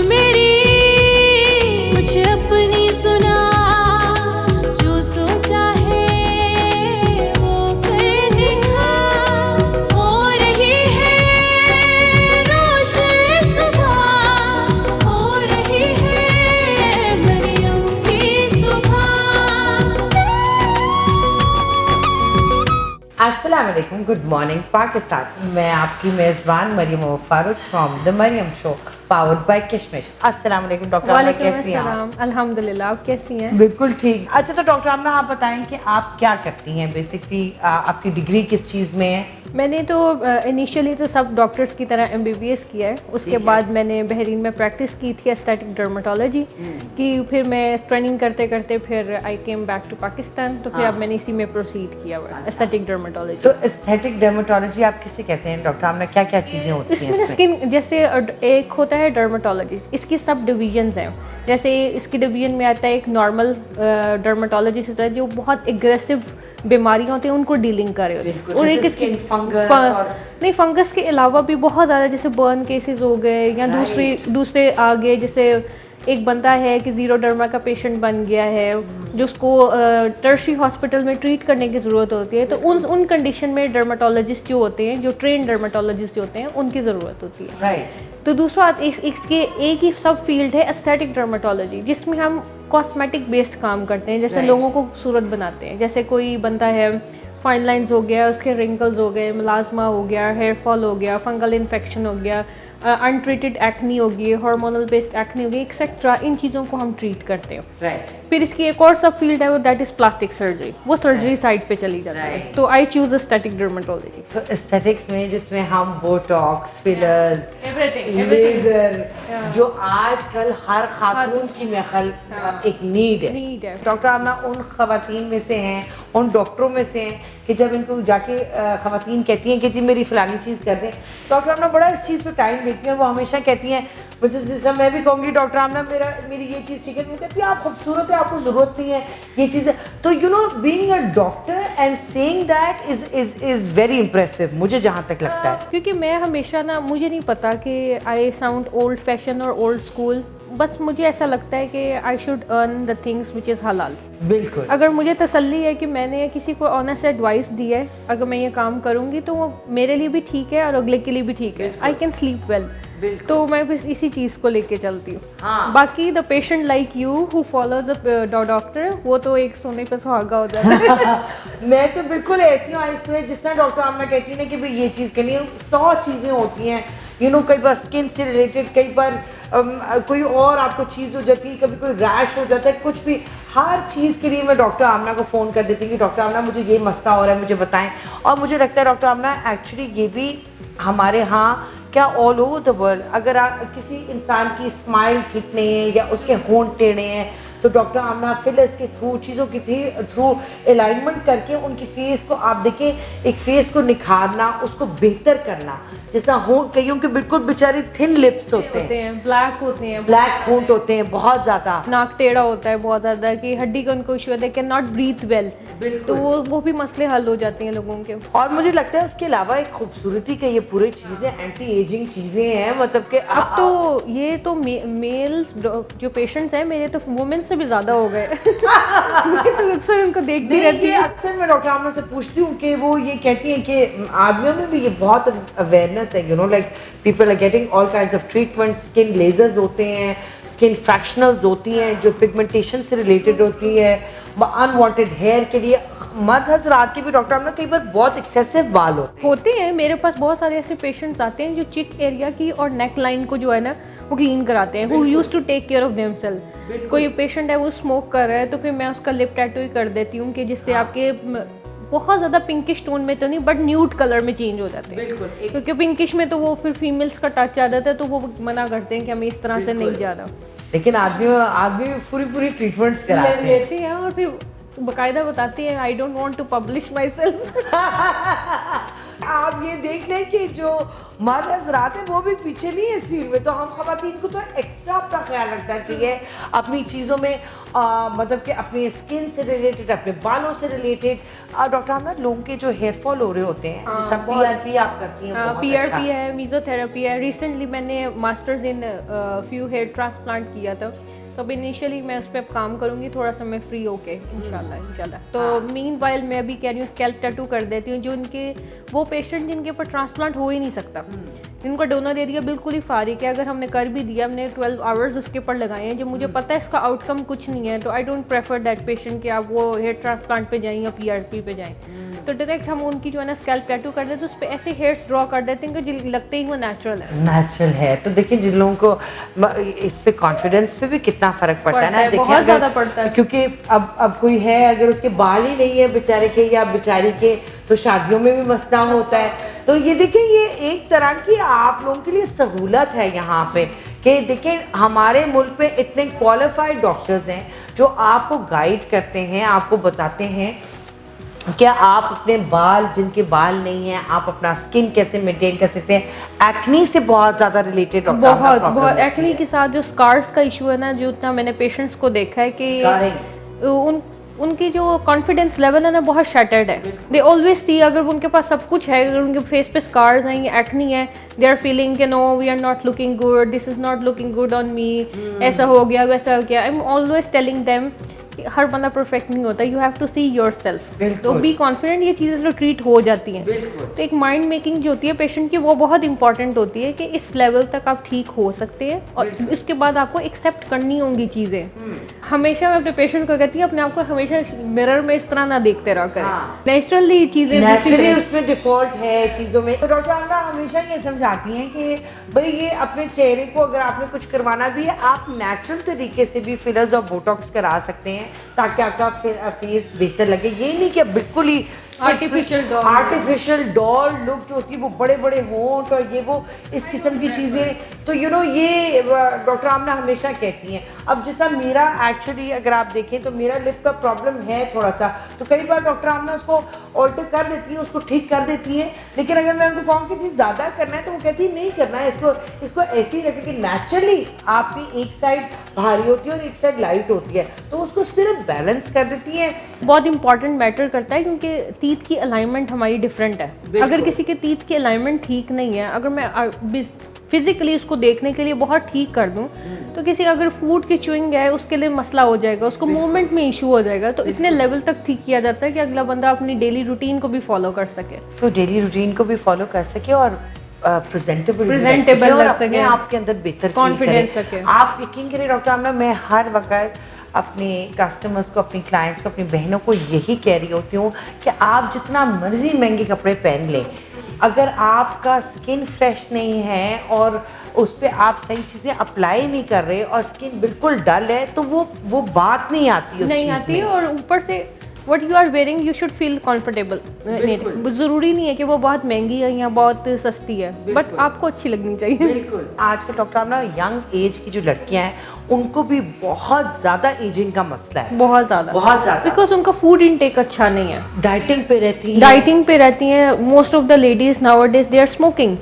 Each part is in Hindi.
मेरी मुझे अपनी सुना, जो सोचा है वो कर दिखा। हो रही है रोशन सुबह, हो रही है मरियम की सुबह। अस्सलाम वालेकुम, गुड मॉर्निंग पाकिस्तान। मैं आपकी मेज़बान Mariam Farooq from the Mariam show powered by Kishmish. अस्सलाम वालेकुम डॉक्टर आमना, कैसी हैं आप? अल्हम्दुलिल्लाह, आप कैसी हैं? बिल्कुल ठीक। अच्छा, तो डॉक्टर आमना आप बताएं कि आप क्या करती हैं बेसिकली, आपकी डिग्री किस चीज़ में है? मैंने तो इनिशियली तो सब डॉक्टर्स की तरह MBBS किया है। उसके बाद मैंने बहरीन में प्रैक्टिस की थी एस्थेटिक डर्मेटोलॉजी की। फिर मैं ट्रेनिंग करते करते फिर आई केम बैक टू पाकिस्तान, तो फिर अब मैंने इसी में प्रोसीड किया हुआ है एस्थेटिक डर्मेटोलॉजी। तो एस्थेटिक डर्मेटोलॉजी आप किसे कहते हैं डॉक्टर आमना? क्या क्या चीज़ें होती हैं इसमें इसमें? स्किन, जैसे एक होता है डर्मेटोलॉजी, इसकी सब डिवीजन्स हैं। जैसे इसकी डिवीजन में आता है एक नॉर्मल डर्मेटोलॉजिस्ट होता है जो बहुत एग्रेसिव बीमारियां होती हैं उनको डीलिंग कर रहे होते हैं। और एक स्किन फंगस और नहीं, फंगस के अलावा भी बहुत ज़्यादा, जैसे बर्न केसेस हो गए या दूसरे आ गए। जैसे एक बंदा है कि ज़ीरोडर्मा का पेशेंट बन गया है, जो उसको टर्शी हॉस्पिटल में ट्रीट करने की ज़रूरत होती है, तो उन कंडीशन में डर्मेटोलॉजिस्ट जो होते हैं, जो ट्रेन डर्मेटोलॉजिस्ट जो होते हैं, उनकी ज़रूरत होती है। राइट। तो दूसरा इसके एक ही सब फील्ड है एस्थेटिक डर्मेटोलॉजी, जिसमें हम कॉस्मेटिक बेस्ड काम करते हैं। जैसे लोगों को खूबसूरत बनाते हैं। जैसे कोई बंदा है, फाइन लाइंस हो गया, उसके रिंकल्स हो गए, मलाजमा हो गया, हेयर फॉल हो गया, फंगल इन्फेक्शन हो गया, अनट्रीटेड एक्नी हो गई, हार्मोनल बेस्ड एक्नी हो गई, एक्सेट्रा। इन चीज़ों को हम ट्रीट करते हैं। राइट। फिर इसकी एक और सब फील्ड है, वो दैट इज प्लास्टिक सर्जरी। वो सर्जरी साइड पे चली जाती है। तो आई चूज एस्थेटिक डर्मेटोलॉजी। तो एस्थेटिक्स में जिसमें हम बोटॉक्स, फिलर्स, Everything. लेजर, जो आजकल हर खातून की महल एक नीड है। डॉक्टर आमना उन खवातीन में से हैं, उन डॉक्टरों में से हैं कि जब इनको जाके खवातीन कहती हैं कि जी मेरी फलानी चीज़ कर दें, डॉक्टर आमना बड़ा इस चीज़ पे टाइम लेती हैं। वो हमेशा कहती हैं, जैसे मैं भी कहूँगी डॉक्टर आमना मेरी ये चीज़ ठीक है, वो कहती है आप खूबसूरत है, आपको ज़रूरत नहीं है ये चीज़। तो you know, being a doctor and saying that is very impressive, मुझे जहाँ तक लगता है। क्योंकि मैं हमेशा ना, मुझे नहीं पता कि आई साउंड ओल्ड फैशन और ओल्ड स्कूल, बस मुझे ऐसा लगता है कि I should earn the things which is हलाल। बिल्कुल। अगर मुझे तसल्ली है कि मैंने किसी को ऑनेस्ट एडवाइस दी है, अगर मैं ये काम करूँगी तो वो मेरे लिए भी ठीक है और अगले के लिए भी ठीक है। I can sleep well. तो मैं बस इसी चीज़ को लेके चलती हूँ। हाँ। बाकी the patient like you who follow the doctor, वो तो एक सोने पे सुहागा हो जाता है। मैं तो बिल्कुल ऐसी हूँ, आई स्वेयर, जिस तरह डॉक्टर आमना कहती है ना कि भाई ये चीज़ करनी है, 100 चीज़ें होती हैं। यू नो, कई बार स्किन से रिलेटेड, कई बार कोई और आपको चीज़ हो जाती है, कभी कोई रैश हो जाता है, कुछ भी। हर चीज़ के लिए मैं डॉक्टर आमना को फ़ोन कर देती हूँ कि डॉक्टर आमना मुझे ये मसला हो रहा है, मुझे बताएं। और मुझे लगता है डॉक्टर आमना एक्चुअली ये भी हमारे यहाँ क्या ऑल ओवर द वर्ल्ड, अगर किसी इंसान की स्माइल ठीक नहीं है या उसके होंठ टेढ़े हैं, तो डॉक्टर आमना फिलर्स के थ्रू, चीज़ों के थ्रू अलाइनमेंट करके उनकी फेस को, आप देखिए, एक फेस को निखारना, उसको बेहतर करना। जैसा होंठ, कईयों के बिल्कुल बेचारे थिन लिप्स होते हैं, ब्लैक होते हैं, ब्लैक होंठ होते हैं बहुत ज़्यादा, नाक टेढ़ा होता है बहुत ज़्यादा, कि हड्डी का उनको इशू होता है, कैन नॉट ब्रीथ वेल। तो वो भी मसले हल हो जाते हैं लोगों के। और मुझे लगता है उसके अलावा एक खूबसूरती का ये पूरी चीज़ें, एंटी एजिंग चीज़ें हैं, मतलब कि अब तो ये तो मेल्स जो पेशेंट्स हैं मेरे, तो वुमेन से भी ज़्यादा हो गए। मैं तो अक्सर उनको देखती रहती हूँ। अक्सर मैं डॉक्टर आमना से पूछती हूँ कि वो ये कहती हैं कि आदमियों में भी ये बहुत अवेयरनेस है, you know, like people are getting all kinds of treatment. Skin lasers होते हैं, स्किन फ्रैक्शनल्स होती हैं जो पिगमेंटेशन से रिलेटेड होती है, अनवांटेड हेयर के लिए। मर्द हजरात के भी डॉक्टर आमना कई बार बहुत एक्सेसिव बाल होते हैं। मेरे पास बहुत सारे ऐसे पेशेंट्स आते हैं जो चिक एरिया की और नेक लाइन को जो है ना वो क्लीन कराते हैं, who used to take care of themselves. कोई पेशेंट है वो स्मोक कर रहा है, तो फिर मैं उसका लिप टैटू ही कर देती हूँ कि जिससे आपके बहुत ज़्यादा पिंकिश टोन में तो नहीं, बट न्यूड कलर में चेंज हो जाते हैं। क्योंकि पिंकिश में तो वो फिर फीमेल्स का टच आ जाता है, तो वो मना करते हैं कि हमें इस तरह से नहीं जा रहा। लेकिन आदमी पूरी ट्रीटमेंट्स कराते हैं, लेते हैं और फिर बाकायदा बताती है, I don't want to publish myself. आप ये देख लें कि जो मर्द हजरात हैं वो भी पीछे नहीं है इस फील्ड में, तो हम खवातीन को तो एक्स्ट्रा अपना ख्याल रखना चाहिए अपनी चीज़ों में, मतलब कि अपने स्किन से रिलेटेड, अपने बालों से रिलेटेड। डॉक्टर आमना, लोगों के जो हेयर फॉल हो रहे होते हैं, जैसा PRP आप करती हैं, बहुत PRP अच्छा। है, मेसोथेरेपी है। रिसेंटली मैंने masters in FUE hair transplant किया था, तो अब इनिशियली मैं उस पर काम करूँगी थोड़ा समय फ्री होके इंशाल्लाह। तो मीन वाइल मैं अभी कह रही हूँ स्कैल्प टैटू कर देती हूँ, जो उनके वो पेशेंट जिनके ऊपर ट्रांसप्लांट हो ही नहीं सकता, जिनका डोनर एरिया बिल्कुल ही फारिग है, अगर हमने कर भी दिया, हमने 12 आवर्स उसके ऊपर लगाए हैं, जो मुझे पता है इसका आउटकम कुछ नहीं है, तो I don't prefer that patient कि आप वो हेयर ट्रांसप्लांट पे जाएं या PRP पे जाएं। तो डायरेक्ट हम उनकी जो है ना स्कैल्प टैटू कर देते हैं, उस पर ऐसे हेयर्स ड्रॉ कर देते हैं कि जो लगते ही वो नेचुरल है। नेचुरल है। तो देखिए जिन लोगों को इस पे कॉन्फिडेंस पे भी कितना फर्क पड़ता है ना, देखिए बहुत अगर- ज़्यादा पड़ता है, क्योंकि अब कोई है अगर उसके बाल ही नहीं है बेचारे के या बेचारी के, तो शादियों में भी मसला होता है। तो ये देखिए ये एक तरह की आप लोगों के लिए सहूलत है यहाँ पे कि देखिए हमारे मुल्क में इतने क्वालिफाइड डॉक्टर्स हैं जो आपको गाइड करते हैं, आपको बताते हैं क्या आप अपने बाल, जिनके बाल नहीं हैं, आप अपना स्किन कैसे मेंटेन कर सकते हैं। एक्नी से बहुत ज़्यादा रिलेटेड बहुत एक्ने के साथ जो स्कार्स का इशू है ना, जो उतना मैंने पेशेंट्स को देखा है कि उनकी जो कॉन्फिडेंस लेवल है ना बहुत शैटर्ड है। दे ऑलवेज सी, अगर उनके पास सब कुछ है, अगर उनके फेस पे स्कार्स हैं, एक्नी है, दे आर फीलिंग कि no we are not looking good, this is not looking good on me, ऐसा हो गया वैसा हो गया। I am always telling them हर बंदा परफेक्ट नहीं होता, you have to see yourself, तो बी कॉन्फिडेंट। ये चीज़ें तो ट्रीट हो जाती हैं। तो एक माइंड मेकिंग जो होती है पेशेंट की, वो बहुत इंपॉर्टेंट होती है कि इस लेवल तक आप ठीक हो सकते हैं, और इसके बाद आपको एक्सेप्ट करनी होंगी चीज़ें। हमेशा मैं अपने पेशेंट को कहती हूँ अपने आप को हमेशा मिरर में इस तरह ना देखते रहा करें, नेचुरली चीज़ें नेचुरली उसमें डिफॉल्ट है चीज़ों में। तो डॉक्टर आमना हमेशा ये समझाती हैं कि भाई ये अपने चेहरे को अगर आपने कुछ करवाना भी है, आप नेचुरल तरीके से भी फिलर्स और बोटॉक्स करा सकते हैं ताकि आपका फेस बेहतर लगे। ये नहीं कि बिल्कुल ही आर्टिफिशियल डॉल लुक जो होती है, वो बड़े बड़े होंठ और ये वो इस किस्म की चीज़ें, तो ये डॉक्टर आमना हमेशा कहती हैं। अब जैसा मेरा एक्चुअली अगर आप देखें तो मेरा लिप का प्रॉब्लम है थोड़ा सा, तो कई बार डॉक्टर आमना उसको ऑल्टर कर देती है, उसको ठीक कर देती है, लेकिन अगर मैं उनको कहूँ कि चीज़ ज़्यादा करना है तो वो कहती है नहीं करना है, इसको ऐसे ही रखें कि नेचुरली आपकी एक साइड भारी होती है और एक साइड लाइट होती है, तो उसको सिर्फ बैलेंस कर देती है। बहुत इंपॉर्टेंट मैटर करता है, क्योंकि टीथ की अलाइनमेंट हमारी डिफरेंट है। अगर किसी के टीथ की अलाइनमेंट ठीक नहीं है, अगर मैं फिजिकली उसको देखने के लिए बहुत ठीक कर दूं, तो किसी अगर फूड की च्यूइंग है उसके लिए मसला हो जाएगा, उसको मूवमेंट में इशू हो जाएगा। तो इतने लेवल तक ठीक किया जाता है कि अगला बंदा अपनी डेली रूटीन को भी फॉलो कर सके, तो डेली रूटीन को भी फॉलो कर सके और प्रेजेंटेबल और अपने आप के अंदर बेहतर कॉन्फिडेंस सके। आप यकीन करें डॉक्टर आमना, मैं हर वक्त अपने कस्टमर्स को, अपनी क्लाइंट्स को, अपनी बहनों को यही कह रही होती हूँ कि आप जितना मर्जी महंगे कपड़े पहन लें, अगर आपका स्किन फ्रेश नहीं है और उस पर आप सही चीज़ें अप्लाई नहीं कर रहे और स्किन बिल्कुल डल है, तो वो बात नहीं आती उस नहीं चीज़ आती में। और ऊपर से what you are wearing you should feel comfortable. ज़रूरी नहीं है कि वो बहुत महंगी है या बहुत सस्ती है, बट आपको अच्छी लगनी चाहिए। बिल्कुल। आजकल डॉक्टर आमना यंग एज की जो लड़कियां हैं उनको भी बहुत ज़्यादा एजिंग का मसला है, बहुत ज़्यादा, बिकॉज उनका फूड इनटेक अच्छा नहीं है, डाइटिंग पे रहती हैं। Most of the ladies nowadays they are smoking.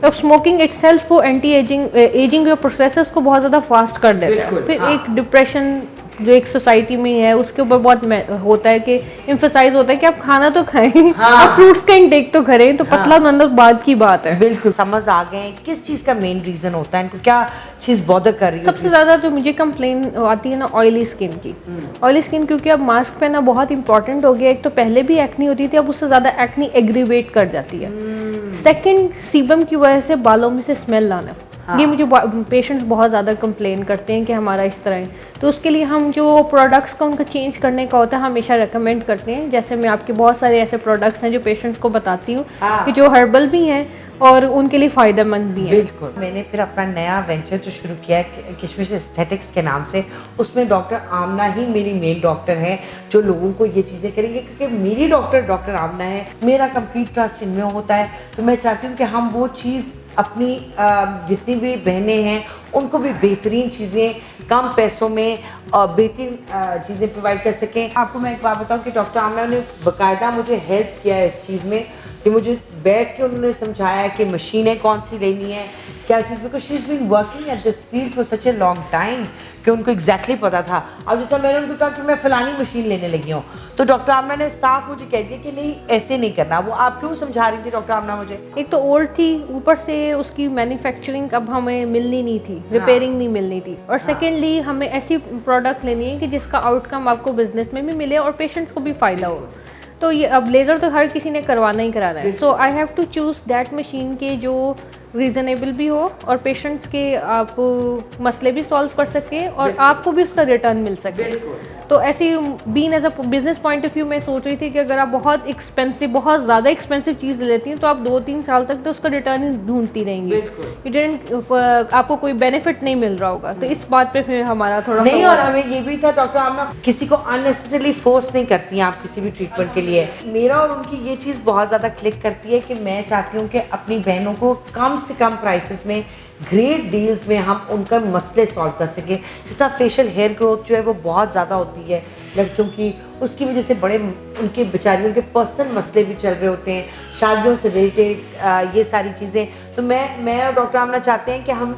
तो स्मोकिंग इटसेल्फ वो एंटी एजिंग के प्रोसेसेस को बहुत ज़्यादा फास्ट कर देता है। फिर एक डिप्रेशन जो एक सोसाइटी में है उसके ऊपर बहुत होता है कि एम्फसाइज होता है कि आप खाना तो खाएं, आप फ्रूट्स का इंटेक तो करें, तो पतला बनना बाद की बात है। बिल्कुल समझ आ गए किस चीज़ का मेन रीज़न होता है, इनको क्या चीज़ बॉदर कर रही है। सबसे ज़्यादा जो मुझे कंप्लेन आती है ना ऑयली स्किन की। ऑयली स्किन क्योंकि अब मास्क पहनना बहुत इंपॉर्टेंट हो गया। एक तो पहले भी एक्नी होती थी, अब उससे ज़्यादा एक्नी एग्रीवेट कर जाती है। सेकेंड, सीबम की वजह से बालों में से स्मेल लाना, ये मुझे पेशेंट्स बहुत ज़्यादा कंप्लेन करते हैं कि हमारा इस तरह है। तो उसके लिए हम जो प्रोडक्ट्स का उनका चेंज करने का होता है हमेशा रेकमेंड करते हैं। जैसे मैं आपके बहुत सारे ऐसे प्रोडक्ट्स हैं जो पेशेंट्स को बताती हूँ कि जो हर्बल भी हैं और उनके लिए फ़ायदेमंद भी है। बिल्कुल। मैंने फिर अपना नया वेंचर जो शुरू किया है किशमिश एस्थेटिक्स के नाम से, उसमें डॉक्टर आमना ही मेरी मेन डॉक्टर हैं जो लोगों को ये चीज़ें करेंगे, क्योंकि मेरी डॉक्टर आमना है, मेरा कंप्लीट ट्रस्ट इनमें होता है। तो मैं चाहती हूँ कि हम वो चीज़ अपनी जितनी भी बहनें हैं उनको भी बेहतरीन चीज़ें कम पैसों में बेहतरीन चीज़ें प्रोवाइड कर सकें। आपको मैं एक बात बताऊं कि डॉक्टर आमना ने बाकायदा मुझे हेल्प किया है इस चीज़ में। कि मुझे बैठ के उन्होंने समझाया कि मशीनें कौन सी लेनी है, क्या चीज़, because she is been working at this field for such a long time कि उनको एग्जैक्टली पता था। अब जैसा मैंने उनको कहा कि मैं फलानी मशीन लेने लगी हूँ, तो डॉक्टर आमना ने साफ मुझे कह दिया कि नहीं ऐसे नहीं करना। वो आप क्यों समझा रही थी डॉक्टर आमना मुझे? एक तो ओल्ड थी, ऊपर से उसकी मैन्युफैक्चरिंग अब हमें मिलनी नहीं थी, रिपेयरिंग नहीं मिलनी थी, और सेकेंडली हमें ऐसी प्रोडक्ट लेनी है कि जिसका आउटकम आपको बिजनेस में भी मिले और पेशेंट्स को भी फ़ायदा हो। तो ये अब लेज़र तो हर किसी ने करवाना ही कराना है, so I have to choose that machine के जो रीज़नेबल भी हो और पेशेंट्स के आप मसले भी सॉल्व कर सके और आपको भी उसका रिटर्न मिल सके। तो ऐसी being as a business point of view मैं सोच रही थी कि अगर आप बहुत ज़्यादा एक्सपेंसिव चीज़ लेती हैं तो आप 2-3 साल तक तो उसका रिटर्न ही ढूंढती रहेंगी, आपको कोई बेनिफिट नहीं मिल रहा होगा। तो इस बात पे फिर हमारा थोड़ा नहीं, और हमें ये भी था डॉक्टर आमना किसी को अननेसेसरली फोर्स नहीं करती हैं आप किसी भी ट्रीटमेंट के लिए। मेरा और उनकी ये चीज़ बहुत ज़्यादा क्लिक करती है कि मैं चाहती हूँ कि अपनी बहनों को कम से कम प्राइसेस में, ग्रेट डील्स में हम उनका मसले सॉल्व कर सके। जैसा फेशियल हेयर ग्रोथ जो है वो बहुत ज़्यादा होती है लड़कियों की, उसकी वजह से बड़े उनके बेचारियों के पर्सनल मसले भी चल रहे होते हैं, शादियों से रिलेटेड ये सारी चीज़ें। तो मैं और डॉक्टर आमना चाहते हैं कि हम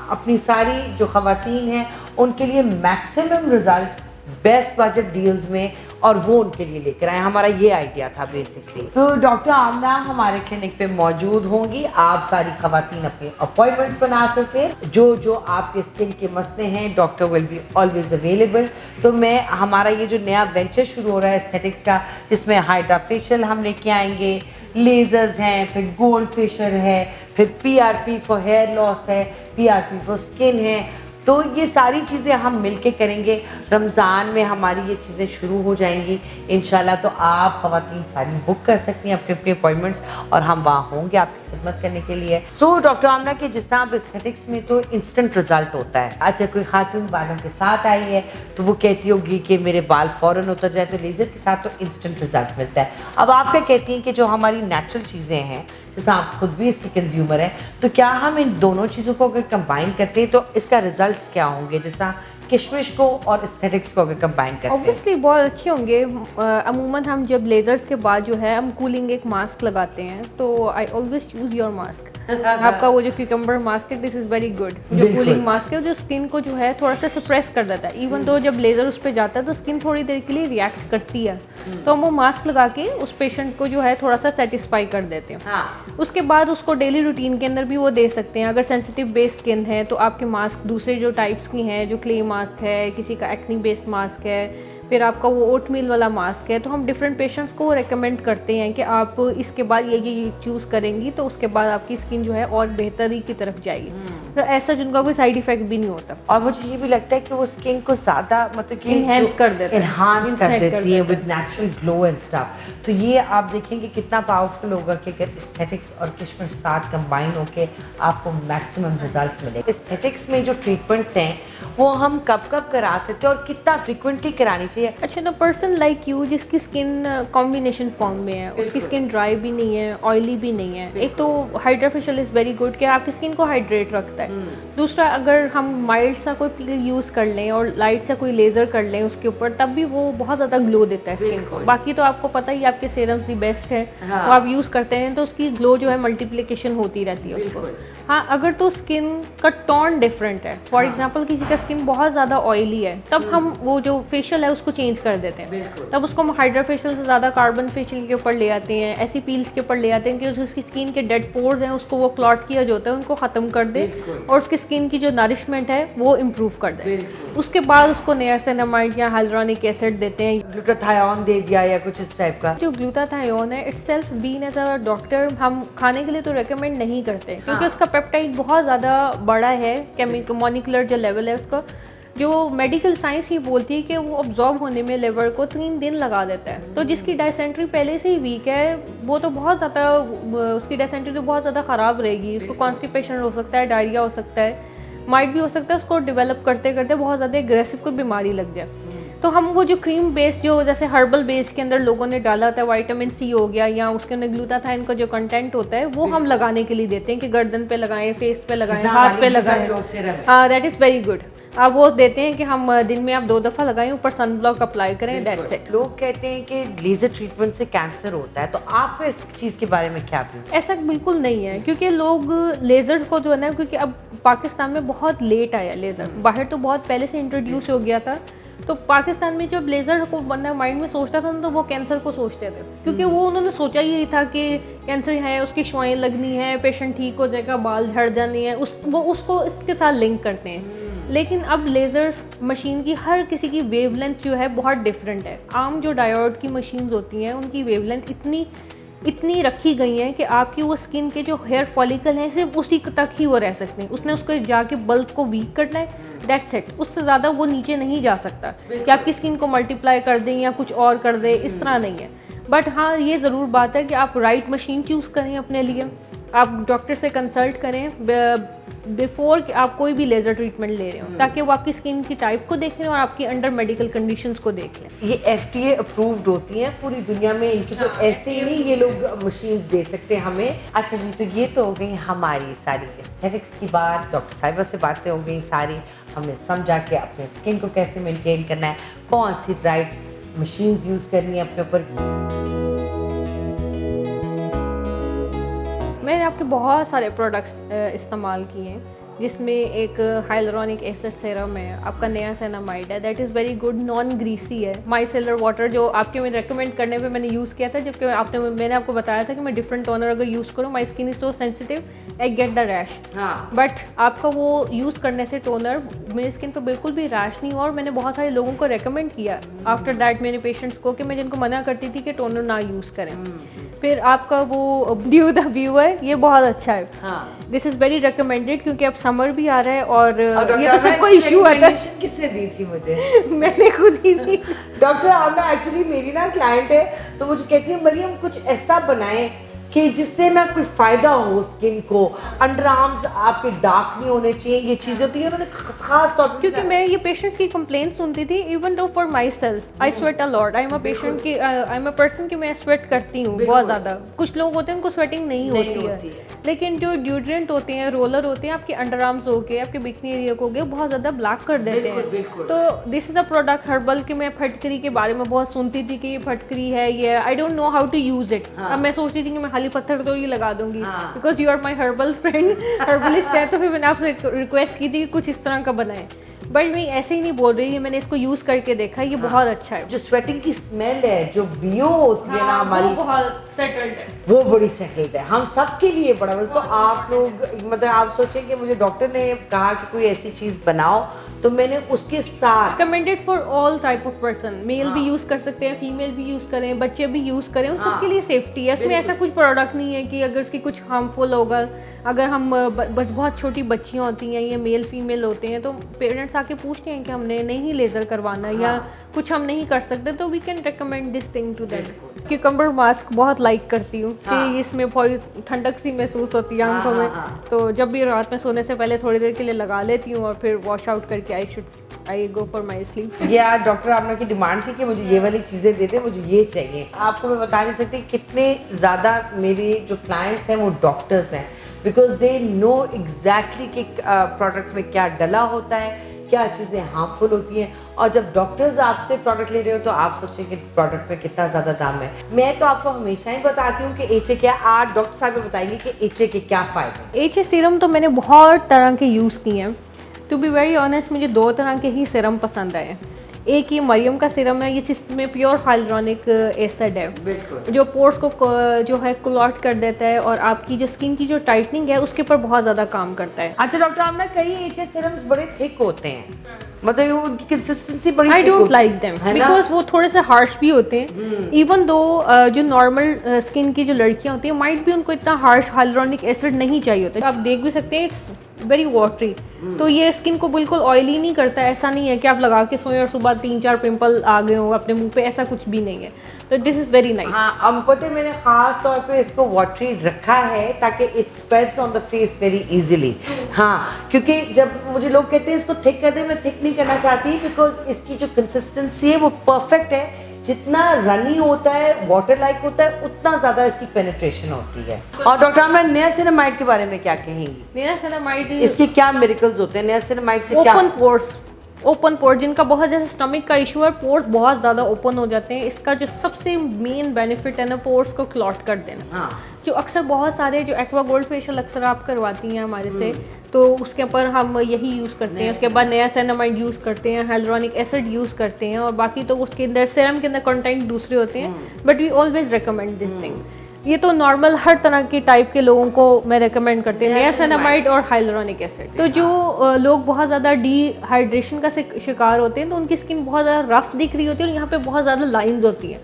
अपनी सारी जो ख़वातीन हैं उनके लिए maximum result best budget deals में, और वो उनके लिए लेकर आए। हमारा ये आइडिया था बेसिकली। तो डॉक्टर आमना हमारे क्लिनिक पे मौजूद होंगी, आप सारी खवातीन अपने अपॉइंटमेंट्स बना सकते हैं। जो आपके स्किन के मसले हैं, doctor will be always available. तो हमारा ये जो नया वेंचर शुरू हो रहा है एस्थेटिक्स का, जिसमें हाइड्रा फेशियल हम लेके आएंगे, लेजर्स हैं, फिर गोल्ड फेशियल है, फिर PRP फॉर हेयर लॉस है, PRP फॉर स्किन है। तो ये सारी चीज़ें हम मिलके करेंगे। रमज़ान में हमारी ये चीज़ें शुरू हो जाएंगी इंशाल्लाह। तो आप ख़वातीन सारी बुक कर सकती हैं अपने अपने अपॉइंटमेंट्स, और हम वहाँ होंगे आपकी खिदमत करने के लिए। सो डॉक्टर आमना के जिस तरह एस्थेटिक्स में तो इंस्टेंट रिजल्ट होता है। अच्छा, कोई खातून बालों के साथ आई है तो वो कहती होगी कि मेरे बाल फ़ौरन उतर जाए, तो लेज़र के साथ तो इंस्टेंट रिजल्ट मिलता है। अब आप क्या कहती हैं कि जो हमारी नेचुरल चीज़ें हैं, जैसा आप खुद भी इसके कंज्यूमर हैं, तो क्या हम इन दोनों चीज़ों को अगर कंबाइन करते हैं तो इसका रिजल्ट्स क्या होंगे? जैसा किशमिश को और एस्थेटिक्स को अगर कंबाइन करते हैं, ऑब्वियसली बहुत अच्छे होंगे। अमूमन हम जब लेजर्स के बाद जो है हम कूलिंग एक मास्क लगाते हैं, तो I always use your mask. आपका वो जो क्यूकम्बर मास्क है, दिस इज़ वेरी गुड। जो कूलिंग मास्क है जो स्किन को जो है थोड़ा सा सप्रेस कर देता है। इवन तो जब लेज़र उस पर जाता है तो स्किन थोड़ी देर के लिए रिएक्ट करती है, तो हम वो मास्क लगा के उस पेशेंट को जो है थोड़ा सा सेटिस्फाई कर देते हैं। हाँ। उसके बाद उसको डेली रूटीन के अंदर भी वो दे सकते हैं। अगर सेंसिटिव बेस्ड स्किन है तो आपके मास्क दूसरे जो टाइप्स की हैं, जो क्ले मास्क है, किसी का एक्नी बेस्ड मास्क है, फिर आपका वो ओटमील वाला मास्क है, तो हम डिफरेंट पेशेंट्स को रेकमेंड करते हैं कि आप इसके बाद ये चूज़ करेंगी तो उसके बाद आपकी स्किन जो है और बेहतरी की तरफ जाएगी। तो ऐसा जिनका कोई साइड इफेक्ट भी नहीं होता। और मुझे ये भी लगता है कि वो स्किन को ज़्यादा मतलब कि Enhance कर देता है। enhance कर देती है with natural glow and stuff. तो ये आप देखेंगे कितना पावरफुल होगा कि अगर एस्थेटिक्स और किशमिश साथ कंबाइन होके आपको मैक्सिमम रिजल्ट मिले। एस्थेटिक्स में जो ट्रीटमेंट्स हैं वो हम कब कब करा सकते हैं और कितना फ्रिक्वेंटली करानी चाहिए? अच्छा, तो पर्सन लाइक यू जिसकी स्किन कॉम्बिनेशन फॉर्म में है, उसकी स्किन ड्राई भी नहीं है, ऑयली भी नहीं है, एक तो hydra facial is very good कि आपकी स्किन को हाइड्रेट रखता है। दूसरा, अगर हम माइल्ड सा कोई पील यूज़ कर लें और लाइट सा कोई लेज़र कर लें उसके ऊपर, तब भी वो बहुत ज़्यादा ग्लो देता है स्किन को। बाकी तो आपको पता ही आपके सीरम्स दी बेस्ट है, वो आप यूज़ करते हैं तो उसकी ग्लो जो है मल्टीप्लिकेशन होती रहती है उसको। हाँ, अगर तो स्किन का टोन डिफरेंट है, फॉर एग्जांपल किसी का स्किन बहुत ज़्यादा ऑयली है, तब हम वो जो फेशियल है उसको चेंज कर देते हैं। तब उसको हम हाइड्रा फेशियल से ज़्यादा कार्बन फेशियल के ऊपर ले आते हैं, ऐसी पील्स के ऊपर ले आते हैं कि उसकी स्किन के डेड पोर्स हैं उसको वो क्लॉट किया जो होता है उनको ख़त्म कर दे और उसकी स्किन की जो नरिशमेंट है वो इम्प्रूव कर दे। उसके बाद उसको नियासिनामाइड या हाइलुरोनिक एसिड देते हैं, ग्लूटाथायोन दे दिया या कुछ इस टाइप का। जो ग्लूटाथायोन है itself being as a doctor हम खाने के लिए तो रेकमेंड नहीं करते क्योंकि उसका पेप्टाइड बहुत ज़्यादा बड़ा है, केमिकल मॉलिक्यूलर जो लेवल है उसका, जो मेडिकल साइंस ही बोलती है कि वो ऑब्जॉर्ब होने में लिवर को 3 दिन लगा देता है। तो जिसकी डायसेंट्री पहले से ही वीक है वो तो बहुत ज़्यादा, उसकी डायसेंट्री तो बहुत ज़्यादा ख़राब रहेगी, उसको कॉन्स्टिपेशन हो सकता है, डायरिया हो सकता है, माइट भी हो सकता है उसको डेवलप करते करते बहुत ज़्यादा एग्रेसिव कोई बीमारी लग जाए। तो हम वो जो क्रीम बेस्ड जो जैसे हर्बल बेस के अंदर लोगों ने डाला था, विटामिन सी हो गया या उसके अंदर ग्लूटाथाइन का जो कंटेंट होता है वो हम लगाने के लिए देते हैं कि गर्दन पे लगाएं, फेस पे लगाएं, हाथ पे लगाएं। हाँ, दैट इज़ वेरी गुड। अब वो देते हैं कि हम दिन में आप 2 दफ़ा लगाएं, ऊपर सन ब्लॉक अप्लाई करें, दैट्स इट। लोग कहते हैं कि लेजर ट्रीटमेंट से कैंसर होता है, तो आपका इस चीज़ के बारे में क्या व्यू? ऐसा बिल्कुल नहीं है, क्योंकि लोग लेज़र को जो है ना, क्योंकि अब पाकिस्तान में बहुत लेट आया लेज़र, बाहर तो बहुत पहले से इंट्रोड्यूस हो गया था। तो पाकिस्तान में जब लेज़र को बंदा माइंड में सोचता था ना, तो वो कैंसर को सोचते थे, क्योंकि वो उन्होंने सोचा ही नहीं था कि कैंसर है, उसकी शुआएं लगनी है, पेशेंट ठीक हो जाएगा, बाल झड़ जानी है, वो उसको इसके साथ लिंक करते हैं। लेकिन अब लेज़र मशीन की हर किसी की वेवलेंथ जो है बहुत डिफरेंट है। आम जो डायोड की मशीन्स होती हैं उनकी वेवलेंथ इतनी रखी गई हैं कि आपकी वो स्किन के जो हेयर फॉलिकल हैं सिर्फ उसी तक ही वो रह सकते हैं। उसने उसको जाके बल्ब को वीक करना है, दैट्स इट। उससे ज़्यादा वो नीचे नहीं जा सकता कि आपकी स्किन को मल्टीप्लाई कर दें या कुछ और कर दें, इस तरह नहीं है। बट हाँ, ये ज़रूर बात है कि आप राइट मशीन चूज़ करें अपने लिए, आप डॉक्टर से कंसल्ट करें बिफोर कि आप कोई भी लेज़र ट्रीटमेंट ले रहे हो, ताकि वो आपकी स्किन की टाइप को देखें और आपकी अंडर मेडिकल कंडीशंस को देख लें। ये FDA अप्रूव्ड होती हैं पूरी दुनिया में, इनके तो ऐसे ही नहीं ये लोग मशीन्स दे सकते हमें। अच्छा जी, तो ये तो हो गई हमारी सारी एस्थेटिक्स की बात, डॉक्टर साहिबा से बातें हो गई सारी, हमने समझा कि अपने स्किन को कैसे मेंटेन करना है, कौन सी राइट मशीन्स यूज़ करनी है अपने ऊपर। मैंने आपके बहुत सारे प्रोडक्ट्स इस्तेमाल किए हैं, जिसमें एक हाइलुरोनिक एसिड सेरम है, आपका नया सेनामाइड है, that is very good, non greasy है। माइसेलर वाटर जो आपके में रेकमेंड करने पे मैंने यूज़ किया था, जबकि मैंने आपको बताया था कि मैं डिफरेंट टोनर अगर यूज़ करूँ, my skin is so sensitive, I get the rash. But आपका वो यूज़ करने से टोनर मेरी स्किन पर बिल्कुल भी रैश नहीं हुआ, और मैंने बहुत सारे लोगों को रेकमेंड किया आफ्टर दैट मेरे पेशेंट्स को, कि मैं जिनको मना करती थी कि टोनर ना यूज़ करें। फिर आपका वो ड्यू द व्यू है, ये बहुत अच्छा है, दिस इज़ वेरी रिकमेंडेड, क्योंकि अब समर भी आ रहा है और ये तो सबको इशू आता है। किसने दी थी मुझे? मैंने खुद ही दी। डॉक्टर आमना एक्चुअली मेरी ना क्लाइंट है, तो मुझे कहती है मरियम कुछ ऐसा बनाएं कि जिससे ना कोई फायदा हो स्किन को, अंडर आर्म्स आपके डार्क नहीं होने चाहिए, ये चीजें होती है। उन्होंने खास तौर पर, क्योंकि मैं ये पेशेंट्स की कंप्लेंट सुनती थी, even though for my self I sweat a lot, I am a patient की, आई एम अ पर्सन कि मैं स्वेट करती हूँ बहुत ज़्यादा। कुछ लोग होते हैं उनको स्वेटिंग नहीं होती है, लेकिन जो ड्यूड्रेंट होते हैं, रोलर होते हैं, आपके अंडर आर्म्स हो गए, आपके बिकनी एरिया को हो गए, बहुत ज़्यादा ब्लैक कर देते हैं। तो this is a product herbal, कि मैं फटकरी के बारे में बहुत सुनती थी कि ये फटकरी है, ये I don't know how to use it. अब मैं सोचती थी कि मैं खाली पत्थर तो ये लगा दूंगी, because you are my herbal friend, herbalist है, तो फिर मैंने आपसे रिक्वेस्ट की थी कि कुछ इस तरह का बनाएं। बट मैं ऐसे ही नहीं बोल रही, मैंने इसको यूज़ करके देखा, ये बहुत अच्छा है। जो स्वेटिंग की स्मेल है, जो बीओ होती है ना हमारी, वो बहुत सेटल्ड है, वो बड़ी सेटल्ड है, हम सब के लिए बड़ा। तो आप लोग मतलब आप सोचें कि मुझे डॉक्टर ने कहा कि कोई ऐसी चीज़ बनाओ, तो मैंने उसके साथ recommended for all type of person, male भी यूज़ कर सकते हैं, फीमेल भी यूज़ करें, बच्चे भी यूज़ करें, उन सबके लिए सेफ्टी है। इसमें ऐसा कुछ प्रोडक्ट नहीं है कि अगर उसकी कुछ हार्मफुल होगा। अगर हम बहुत छोटी बच्चियाँ होती हैं या मेल फीमेल होते हैं, तो पेरेंट्स आके पूछते हैं कि हमने नहीं लेज़र करवाना या कुछ हम नहीं कर सकते, तो we can recommend this thing to them. Cucumber mask बहुत लाइक करती हूँ कि इसमें थोड़ी ठंडक सी महसूस होती है आंखों में, तो जब भी रात में सोने से पहले थोड़ी देर के लिए लगा लेती हूँ और फिर वॉश आउट करके आई गो फॉर माई स्लीप। ये आज डॉक्टर आमना की डिमांड थी कि मुझे ये वाली चीज़ें दे दे, मुझे ये चाहिए। आपको मैं बता नहीं सकती कितने ज़्यादा मेरे जो क्लाइंट्स हैं वो डॉक्टर्स हैं, बिकॉज दे नो एग्जैक्टली कि प्रोडक्ट में क्या डला होता है, क्या चीज़ें हार्मफुल होती हैं। और जब डॉक्टर्स आपसे प्रोडक्ट ले रहे हो तो आप सोचें कि प्रोडक्ट में कितना ज़्यादा दाम है। मैं तो आपको हमेशा ही बताती हूँ कि HA क्या, आज डॉक्टर साहब बताएंगे कि HA के क्या फ़ायदे। HA सीरम तो मैंने बहुत तरह के यूज़ किए हैं, टू बी वेरी ऑनेस्ट मुझे 2 तरह के ही सीरम पसंद आए। एक ये मरियम का सीरम है, ये जिसमें प्योर हाइलुरोनिक एसिड है, जो पोर्स को जो है क्लॉट कर देता है और आपकी जो स्किन की जो टाइटनिंग है उसके ऊपर बहुत ज़्यादा काम करता है। अच्छा डॉक्टर आमना, कई HA सीरम्स बड़े थिक होते हैं, मतलब उनकी कंसिस्टेंसी बड़ी, I don't like them because वो थोड़े से हार्श भी होते हैं। इवन दो जो नॉर्मल स्किन की जो लड़कियां होती हैं माइट भी उनको इतना हार्श हाइलुरोनिक एसिड नहीं चाहिए होता। आप देख भी सकते हैं इट्स वेरी वाटरी, तो ये स्किन को बिल्कुल ऑयली नहीं करता। ऐसा नहीं है कि आप लगा के सोए और सुबह 3-4 पिंपल आ गए हो अपने मुंह पे, ऐसा कुछ भी नहीं है। तो दिस इज वेरी नाइस। हाँ, अब पता है मैंने खास तौर पे इसको वाटरी रखा है ताकि it spreads on the face very easily. हाँ, क्योंकि जब मुझे लोग कहते हैं इसको थिक कर दे, मैं थिक नहीं करना चाहती बिकॉज इसकी जो कंसिस्टेंसी है वो परफेक्ट है जितना रनी होता है, वाटर लाइक होता है, उतना ज़्यादा इसकी पेनिट्रेशन होती है। और डॉक्टर आमना, नियासिनामाइड के बारे में क्या कहेंगी? नियासिनामाइड इसके क्या मिरेकल्स होते हैं? नियासिनामाइड से क्या? ओपन पोर्स जिनका बहुत जैसे स्टमक का इशू है, पोर्स बहुत ज़्यादा ओपन हो जाते हैं, इसका जो सबसे मेन बेनिफिट है ना, पोर्स को क्लॉट कर देना। हाँ। जो अक्सर बहुत सारे जो एक्वा गोल्ड फेशियल अक्सर आप करवाती हैं हमारे से, तो उसके ऊपर हम यही यूज़ करते हैं। उसके बाद नियासिनामाइड यूज़ करते हैं, हाइलुरोनिक एसिड यूज़ करते हैं, और बाकी तो उसके अंदर सीरम के अंदर कंटेंट दूसरे होते हैं, but we always recommend this thing. ये तो नॉर्मल हर तरह के टाइप के लोगों को मैं रेकमेंड करती हूँ, नियासिनामाइड और हाइलुरोनिक एसिड। तो जो लोग बहुत ज़्यादा डिहाइड्रेशन का शिकार होते हैं, तो उनकी स्किन बहुत ज़्यादा रफ दिख रही होती है और यहाँ पे बहुत ज़्यादा लाइंस होती हैं।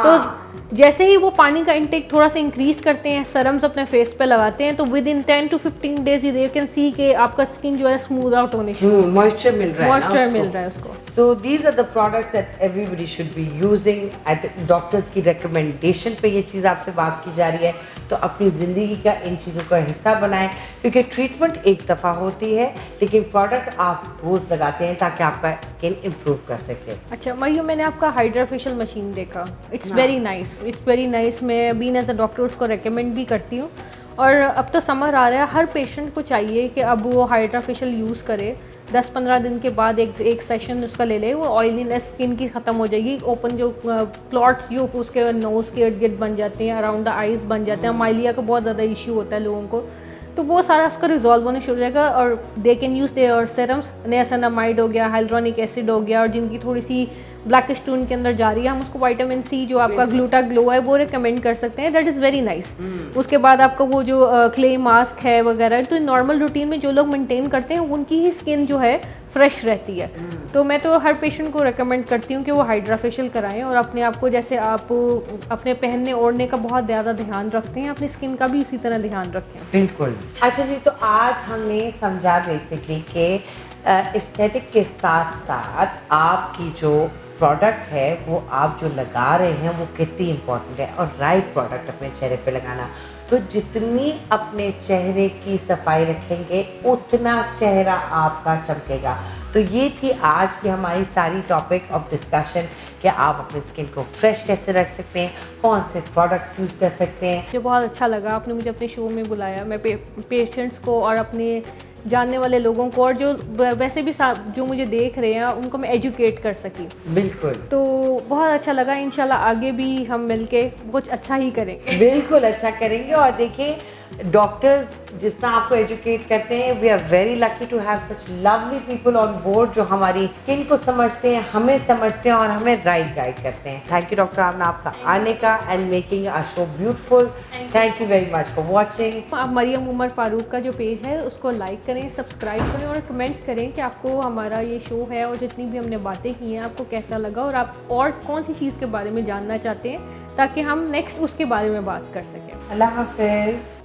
तो जैसे ही वो पानी का इंटेक थोड़ा सा इंक्रीज करते हैं, सरम्स अपने फेस पे लगाते हैं, तो with in 10 to 15 days you can see कि आपका स्किन जो है स्मूथ आउट होने शुरू, मॉइस्चर मिल रहा है, मॉइस्चर मिल रहा है उसको। So these are the products that everybody should be using. at doctors की रिकमेंडेशन पे ये चीज़ आपसे बात की जा रही है, तो अपनी ज़िंदगी का इन चीज़ों का हिस्सा बनाएं, क्योंकि ट्रीटमेंट एक दफ़ा होती है, लेकिन प्रोडक्ट आप रोज़ लगाते हैं ताकि आपका स्किन इम्प्रूव कर सके। अच्छा मरियम, मैंने आपका हाइड्रा फेशियल मशीन देखा, it's very nice, it's very nice. मैं बीन एज अ डॉक्टर उसको रेकमेंड भी करती हूँ। और अब तो समर आ रहा है, हर पेशेंट को चाहिए कि अब वो हाइड्रा फेशियल यूज़ करे। 10-15 दिन के बाद एक सेशन उसका ले ले, वो ऑयलीनेस स्किन की ख़त्म हो जाएगी। ओपन जो क्लॉट्स जो उसके नोज़ के इर्द गिर्द बन जाते हैं, अराउंड द आइज़ बन जाते हैं, माइलिया का बहुत ज़्यादा इशू होता है लोगों को, तो वो सारा उसका रिजॉल्व होने शुरू हो जाएगा। और they can use their serums, niacinamide हो गया, हाइलुरोनिक एसिड हो गया, और जिनकी थोड़ी सी ब्लैकिश टोन के अंदर जा रही है, हम उसको विटामिन सी जो आपका ग्लूटा ग्लो है वो रिकमेंड कर सकते हैं, दैट इज़ वेरी नाइस। उसके बाद आपका वो जो क्ले मास्क है वगैरह, तो नॉर्मल रूटीन में जो लोग मेंटेन करते हैं उनकी ही स्किन जो है फ्रेश रहती है। तो मैं तो हर पेशेंट को रेकमेंड करती हूँ कि वो हाइड्रा फेशियल कराएं, और अपने आप को, जैसे आप अपने पहनने ओढ़ने का बहुत ज़्यादा ध्यान रखते हैं, अपनी स्किन का भी उसी तरह ध्यान रखें। बिल्कुल। अच्छा जी, तो आज हमने समझा बेसिकली कि एस्थेटिक के साथ साथ आपकी जो प्रोडक्ट है वो आप जो लगा रहे हैं वो कितनी इम्पोर्टेंट है, और राइट प्रोडक्ट अपने चेहरे पे लगाना। तो जितनी अपने चेहरे की सफाई रखेंगे उतना चेहरा आपका चमकेगा। तो ये थी आज की हमारी सारी टॉपिक ऑफ डिस्कशन कि आप अपनी स्किन को फ्रेश कैसे रख सकते हैं, कौन से प्रोडक्ट्स यूज़ कर सकते हैं। मुझे बहुत अच्छा लगा आपने मुझे अपने शो में बुलाया। मैं पेशेंट्स को और अपने जानने वाले लोगों को, और जो वैसे भी जो मुझे देख रहे हैं, उनको मैं एजुकेट कर सकी। बिल्कुल। तो बहुत अच्छा लगा। इंशाल्लाह आगे भी हम मिलके कुछ अच्छा ही करेंगे। बिल्कुल अच्छा करेंगे। और देखिए, डॉक्टर्स जिस तरह आपको एजुकेट करते हैं, we are very lucky to have such lovely people on board जो हमारी स्किन को समझते हैं, हमें समझते हैं और हमें राइट गाइड करते हैं। थैंक यू डॉक्टर आमना आपका आने का and making a show beautiful. Thank you very much for watching. आप मरियम उमर फारूक का जो पेज है उसको लाइक करें, सब्सक्राइब करें और कमेंट करें कि आपको हमारा ये शो है और जितनी भी हमने बातें की हैं आपको कैसा लगा, और आप और कौन सी चीज़ के बारे में जानना चाहते हैं, ताकि हम नेक्स्ट उसके बारे में बात कर सकें। अल्लाह हाफिज़।